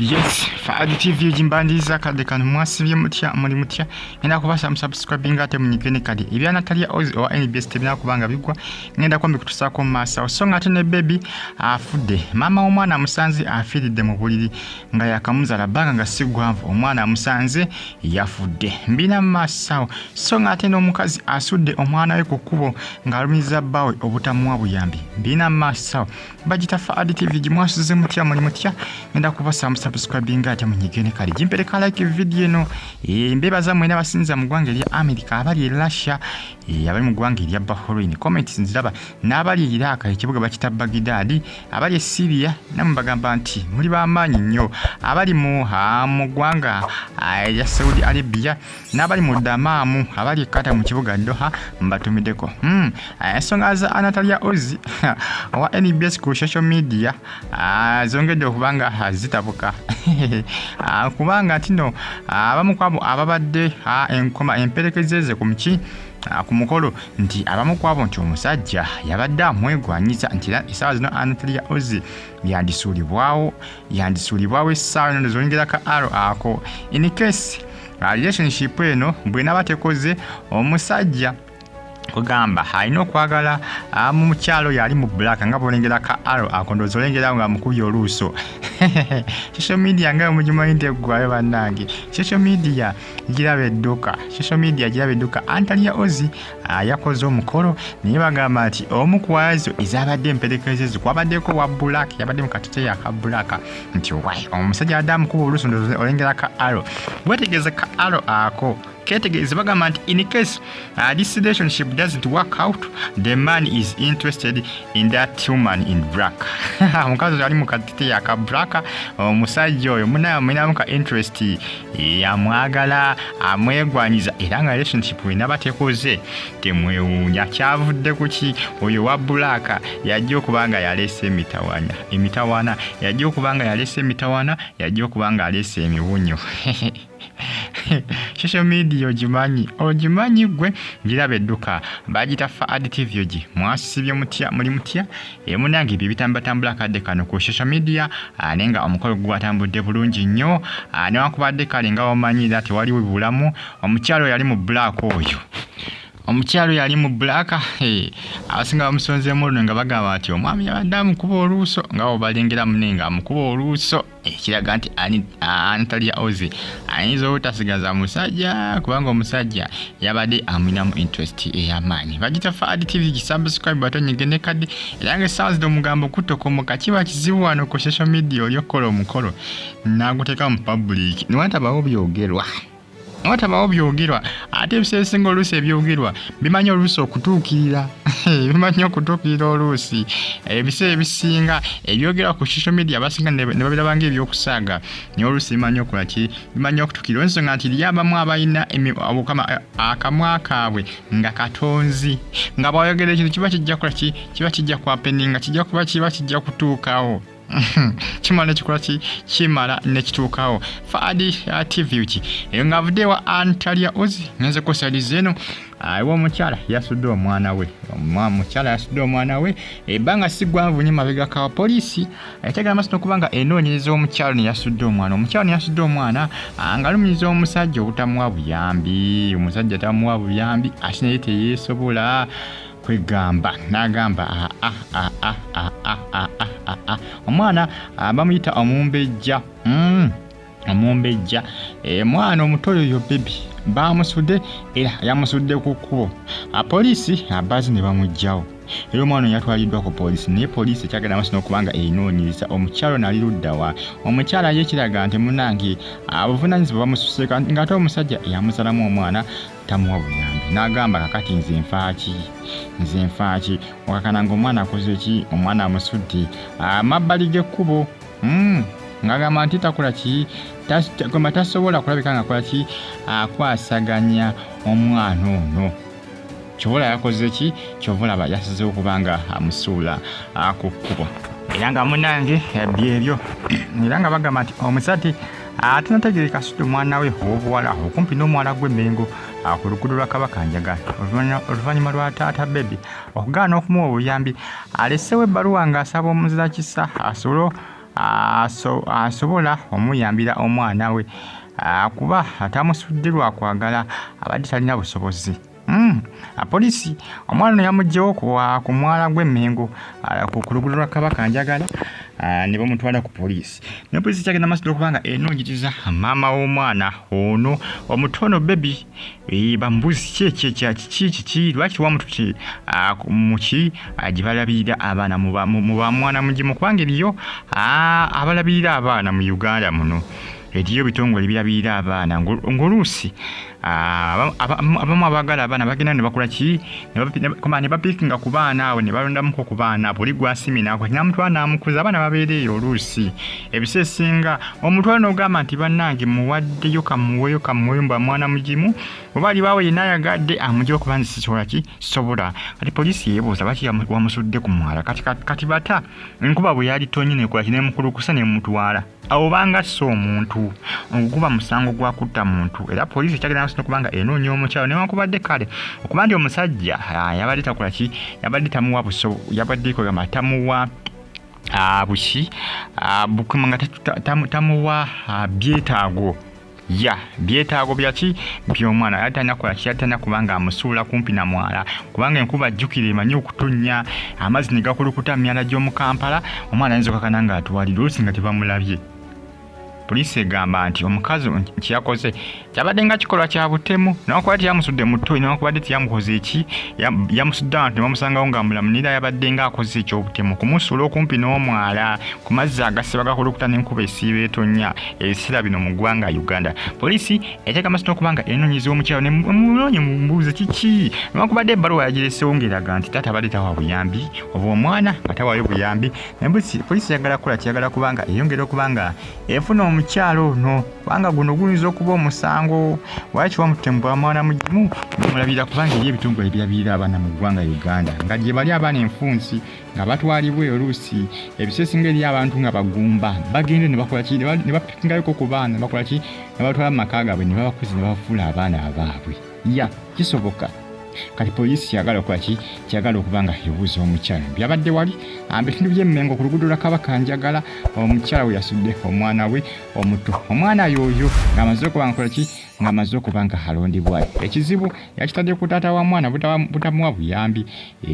Yes, Fadi TV jimbandiza kade kanu mwasibye mutya muri mutya ngenda kubasa subscribing ate munyigene kade ibyana Talia o NBS tebina kubanga bigwa ngenda kwambi kutusako masa osonga ate ne baby Afudde mama omwana musanze afidde mu buliri nga yakamuzala banga nga sigwanvu omwana musanze yafudde mbina masa songa ate no mukazi asudde omwana we kukubo nga alumiza bawe obutamwa buyambi mbina masa bajita Fadi TV jimwasuze mutya muri mutya ngenda kubasa subscribing ate munyigene kali jimpereka like video eno mbebaza mwena basinza mu gwanga lya America abali Russia abali mu gwanga lya Bahrain comments nziraba n'abali Iraq ekibuga bakita Baghdad abali Syria namubagamba nti muri bamanyi nnyo abali mu gwanga ya Saudi Arabia n'abali mu Damamu abali kata mu kibuga Doha mbatumideko ensonga za Talia Ozi wa NBS ku social media zongedde okubanga hazitabuka kubanga tino abamu kwabo ababadde enkoma emperekezeze ku miki ku mukolo nti abamu kwabo nti omusajja yabadde amwegwanyiza nti essaawa zino Talia Ozi yandisuulibwawo essaawa eno zongerako aro ako in case relationship eno bw'enaba tekoze omusajja kugamba alina okwagala mu mukyalo yali mu black nga bolengera ka aro akondozo olengera nga mukubi oluuso social media nga mujimanyi nti eggwayo bannange social media girabe edduka Talia Ozi yakoze omukolo naye bagamba nti omu kwazo ezabadde emperekezezo kwabaddeko wa black yabadde mu katete ya ka black nti wai omusajja adde amukuba oluuso ndozo olengera ka aro wetegeze ka aro ako Ketegeze bagamba nti in case this relationship doesn't work out, the man is interested in that woman in black. Mukazi ali mukatete ya ka black omusajja oyo munamuka interest yamwagala amwegwanyiza era nga relationship inaba tekoze temwewunya kyavudde kuki oyo wa black yajja okubanga yalese emitawana yajja okubanga yalese emitawana yajja okubanga alese emiwunyo social media ogimanyi gwe ngirabe edduka bagita Fadi TV ogi mwasibye mutya muri mutya munange ibyo bitambatambula kadde kano ku social media nenga omukolo gwatambudde bulungi nnyo newakubadde kale nga omanyira ati waliwo bulamu omukyalo yali mu black oyo omukyalo yali mu black abasinga bamusonzeemu luno nga bagamba nti omwami yabadde amukuba oluuso nga obalengera munenga amukuba oluuso ekiraga nti Talia Ozi ayinza obutasigaza musajja kubanga omusajja yabadde amwinamu interest ey'amaanyi bagita Fadi TV gisubscribe batonyigene kadi era nga essaawa zino omugambo kutokomoka kiba kizibu wano ku social media oli okukola omukolo naguteeka mu public niwatabawo byogerwa ate ebiseesinga oluusi ebyogerwa bimanyi oluusi okutuukirira oluusi ebiseera ebisinga ebyogerwa ku social media abasinga ne babirabanga ebyokusaaga naye oluusi bimanyi okutuukirira ensonga nti lyabamu abalina akamwa kaabwe nga katonzi nga bwayogera ekintu kiba kijja kwapeninga kiba kijja kutuukawo kimala ekikola kimala nekituukawo Fadi TV ki eyo ng'avudde wa Talia Ozi ngenze kusaliza eno omukyala yasudde omwana we ebbanga sigwanvu nnyo mabega ka poliisi etegera maaso n'okubanga enoonyereza omukyalo ne yasudde omwana ng'alumiriza omusajja obutamuwa buyambi omusajja tamuwa buyambi ate naye teyeesobola kwegamba n'agamba omwana bamuyita omumbejja mwana omutoyo oyo baby bamusudde era yamusudde ku kkubo poliisi abazi ne bamugjawo era omwana yatwaliddwa ku poliisi naye poliisi ekyagenda maaso n'okubanga enoonyereza omukyalo nali luddawa omukyala yekiraga nti munange abuvunaanyizibwa bamususeka nga ate omusajja eyamuzalamu omwana tamuwa buyambi n'agamba kakati nze nfaaki okakananga omwana akoze ki omwana amusudde amabbali g'ekkubo ng'agamba nti takola ki tasobola kulabika nga akola ki akwasaganya omwana ono kyobola yakoze ki kyobola yasizewo kubanga amusuula ku kkubo era nga munange byebyo era nga bagamba nti omusajja atanategereka asudde omwana we ow'obuwala okumpi n'omwala gw'Emmengo ku luguudo lwa Kabakanjaga oluvannyuma lwa taata baby okugaana okumuwa obuyambi alesewo ebbaluwa ng'asaba omuzira kisa asobole asobola omuyambira omwana we kuba atamusudde lwa kwagala abadde talina busobozi. Poliisi omwana yamugyewo ku mwala gw'Emmengo ku luguudo lwa Kabakanjagala ne bamutwala ku poliisi. Ne poliisi kyagenda maaso okubanga enoonyereza maama w'omwana ono omutono baby bambuzi kiki lwaki wamututi muki gye balabirira abaana mu bamwana mugimu kubanga eriyo abalabirira abaana mu Uganda muno. Eriyo bitongole birabirira abaana ng'oluusi abamu abagala abaana bagenda ne bakola ki ne bapikinga ku baana abo ne balondamuko ku baana abo oli gwasimina ako namutwala namukuza abaana babeereeyo oluusi ebiseera ebisinga omutwala n'ogamba nti bannange muwaddeyo kamuweyo mba mwana mugimu oba alibaawo yenna ayagadde amugyewo kuba nti sisobola kati poliisi yeebuuza lwaki wamusudde ku mwala kati bata enkuba bwe yalitonye nekola ki nemukulukusa nemutwala obanga so omuntu okuba musango gwa kutta muntu era poliisi kyagenda kubanga enoonya omukyalo newankubadde kale okuba nti omusajja yabadde takola ki yabadde tamuwa yabadde kogamba tamuwa buki bukumanga tamuwa byetaago byetaago byaki by'omwana yatanya kola ki yatanya kubanga amusuula kumpi na mwala kubanga enkuba ajjukira emanyi okutonnya amazzi ne gakulukuta myala gy'omu Kampala omwana ayinza okakana nga atwalira oluusi nga tebamulabye. Poliisi egamba nti omukazi kiyakoze kyabadde nga kikolwa kya butemu newankubadde tiyamusudde mu ttooyi newankubadde tiyamukoze eki yamusudde abantu ne bamusangawo nga mulamu naye yabadde nga akoze ekyobutemu kumusuula okumpi n'omwala ku mazzi agasiba gakulukuta n'enkuba esiiba etonnya ebiseera bino mu ggwanga Uganda. Poliisi eteeka maaso n'okubanga enoonyeza omukyalo nemunoonya mumubuuze kiki newankubadde ebbaluwa yagiresewo ng'eraga nti taata abadde tawa buyambi oba omwana nga tawaayo buyambi poliisi yagala kukola kiyagala kubanga eyongera okubanga efuna omukyalo ono kubanga guno guyinza okuba omusango lwaki wamutembwa mwana mugimu nemulabira kubanga eri ebitongole ebirabirira abaana mu ggwanga Uganda nga gye bali abaana enfunsi nga batwalibwa oluusi ebiseesinga eri abantu nga bagumba bagende ne bakola ki ne bapikingayoko ku baana bakola ki ne batwala mu maka gaabwe ne babakuzi ne babafuula abaana abaabwe kisoboka. Kati poliisi yagala okuba ki kyagala okubanga ebuuza omukyala byabadde wali bitundu by'Emmengo ku luguudo lwa Kabakanjagala omukyala we yasudde omwana we omuto omwana yoyo ng'amaze okubanga kola ki ng'amaze okubanga alondebwa. Ekizibu yakitadde ku taata wa mwana butamuwa buyambi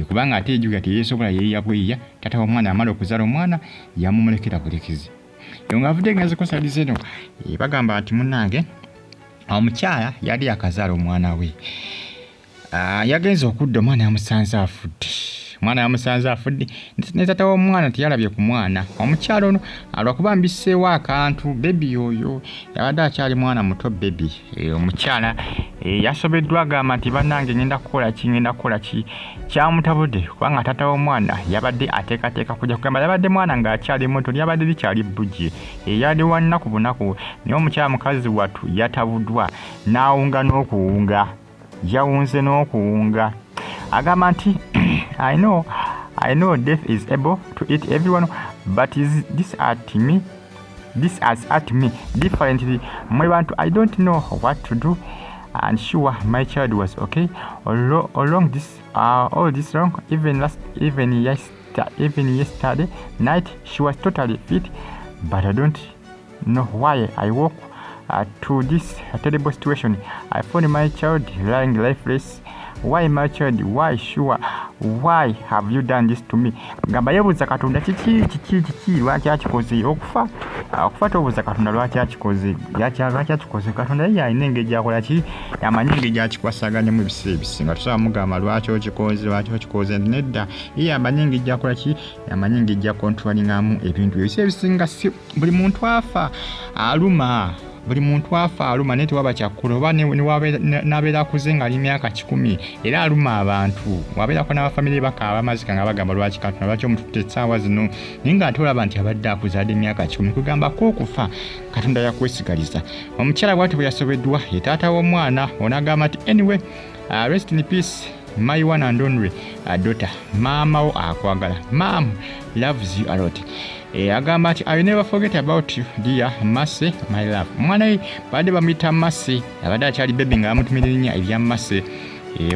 kubanga ate ejuga teyeesobola yeeya bweya taata wa mwana amala okuzaala omwana yamumulekera bulekezi nga Afudde genze kusaliza eno bagamba nti munnange omukyala yali akazaala omwana we yagenze okudda omwana yamusanze afudde ne taata w'omwana teyalabye ku mwana omukyalo ono alwakuba mbisseewo akantu bebi oyo yabadde akyali mwana muto bebi omukyala yasobeddwa agamba nti bannange ngenda kukola ki kyamutabudde kubanga taata w'omwana yabadde ateekateeka kujja kugamba yabadde mwana ng'akyali muto lyabadde likyali bbujje yali wa nnaku bunaku naye omukyala mukazi wattu yatabuddwa n'awunga n'okuwunga yawunze n'okuwunga agamba nti I know death is able to eat everyone but this has at me differently mwe bantu I don't know what to do and sure my child was okay all this long even yesterday night she was totally fit but I don't know why I woke to this terrible situation. I found my child lying lifeless. Why my child? Why sure? Why have you done this to me? Gamba yebuuza Katonda kiki lwaki akikoze okufa tobuuza Katonda lwaki akikoze Katonda ye alina engeri akola ki yamanyi engeri akikwasaganya mu biseera ebisinga tusobola mugamba lwaki okikoze nedda ye amanyi engeri akola ki yamanyi engeri akontrolingamu ebintu ebiseera ebisinga buli muntu afa aluma naye tewaba kyakula oba n'abeera akuze ng'ali myaka 10 era aluma abantu wabeerako n'abafamire bakaaba Maziga nga bagamba lwaki Katonda lwaki omututte essaawa zino naye ng'ate olaba nti abadde akuze adde emyaka 10 kugambako okufa Katonda yakwesigaliza. Omukyala bw'ati bwe yasobeddwa ye taata w'omwana onagamba nti anyway rest in peace my one and only daughter maama wo akwagala mom loves you a lot. Agamba nti I never forget about you dear Mercy my love. Mwana we badde bamuyita Mercy abadde akyali baby nga bamutumira erinnya erya Mercy.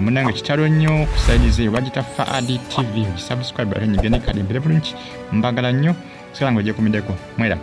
Munange kitalo nnyo kusaidize bagita Afudde TV subscribe button nyigene kadi mbere bulungi mbagala nnyo Sala ngojje kumideko. Mwera.